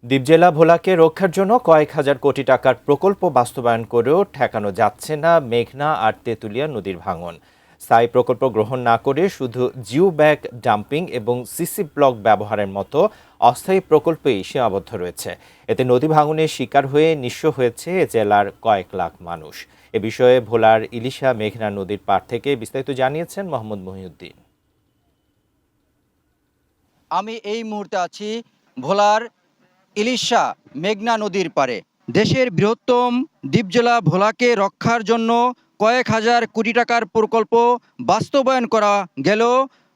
দ্বীপ জেলা ভোলাকে রক্ষার জন্য কয়েক হাজার কোটি টাকার প্রকল্প বাস্তবায়ন করেও ঠেকানো যাচ্ছে না মেঘনা আর তেঁতুলিয়া নদীর ভাঙন। স্থায়ী প্রকল্প গ্রহণ না করে শুধু জিও ব্যাগ ডাম্পিং এবং সিসি ব্লক ব্যবহারের মতো অস্থায়ী প্রকল্পেই সীমাবদ্ধ রয়েছে। এতে নদী ভাঙনের শিকার হয়ে নিঃস্ব হয়েছে জেলার কয়েক লাখ মানুষ। এ বিষয়ে ভোলার ইলিশা মেঘনা নদীর পাড় থেকে বিস্তারিত জানিয়েছেন মোহাম্মদ মহিউদ্দিন। আমি এই মুহূর্তে আছি ভোলার ইলিশা মেঘনা নদীর পারে। দেশের বৃহত্তম দ্বীপ জেলা ভোলাকে রক্ষার জন্য কয়েক হাজার কোটি টাকার প্রকল্প বাস্তবায়ন করা গেলেও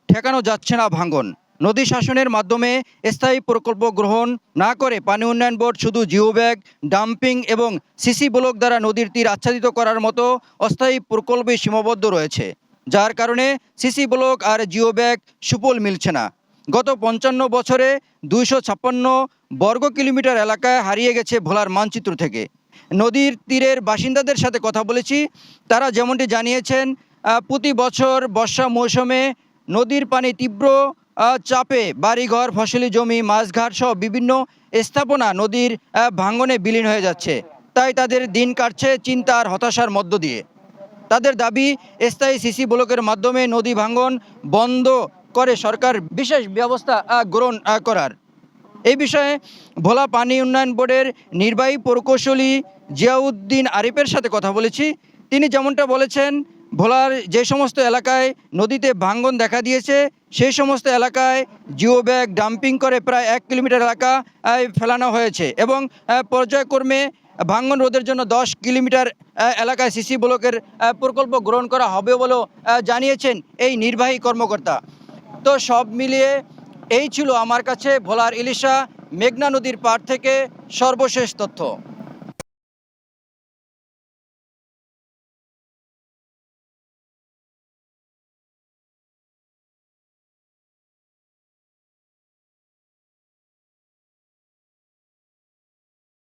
ঠেকানো যাচ্ছে না ভাঙন। নদী শাসনের মাধ্যমে স্থায়ী প্রকল্প গ্রহণ না করে পানি উন্নয়ন বোর্ড শুধু জিও ব্যাগ ডাম্পিং এবং সিসি ব্লক দ্বারা নদীর তীর আচ্ছাদিত করার মতো অস্থায়ী প্রকল্পে সীমাবদ্ধ রয়েছে, যার কারণে সিসি ব্লক আর জিও ব্যাগ সুফল মিলছে না। গত ৫৫ বছরে ২৫৬ বর্গ কিলোমিটার এলাকায় হারিয়ে গেছে ভোলার মানচিত্র থেকে। নদীর তীরের বাসিন্দাদের সাথে কথা বলেছি, তারা যেমনটি জানিয়েছেন প্রতি বছর বর্ষা মৌসুমে নদীর পানি তীব্র চাপে বাড়িঘর, ফসলি জমি, মাছঘাট সহ বিভিন্ন স্থাপনা নদীর ভাঙনে বিলীন হয়ে যাচ্ছে। তাই তাদের দিন কাটছে চিন্তা আর হতাশার মধ্য দিয়ে। তাদের দাবি, স্থায়ী সিসি ব্লকের মাধ্যমে নদী ভাঙন বন্ধ করে সরকার বিশেষ ব্যবস্থা গ্রহণ করার। এই বিষয়ে ভোলা পানি উন্নয়ন বোর্ডের নির্বাহী প্রকৌশলী জিয়াউদ্দিন আরিফের সাথে কথা বলেছি। তিনি যেমনটা বলেছেন, ভোলার যে সমস্ত এলাকায় নদীতে ভাঙন দেখা দিয়েছে সেই সমস্ত এলাকায় জিও ব্যাগ ডাম্পিং করে প্রায় ১ কিলোমিটার এলাকা ফেলানো হয়েছে এবং পর্যায়ক্রমে ভাঙন রোধের জন্য ১০ কিলোমিটার এলাকায় সিসি ব্লকের প্রকল্প গ্রহণ করা হবে বলেও জানিয়েছেন এই নির্বাহী কর্মকর্তা। তো সব মিলিয়ে এই ছিল আমার কাছে ভোলার ইলিশা মেঘনা নদীর পাড় থেকে সর্বশেষ তথ্য।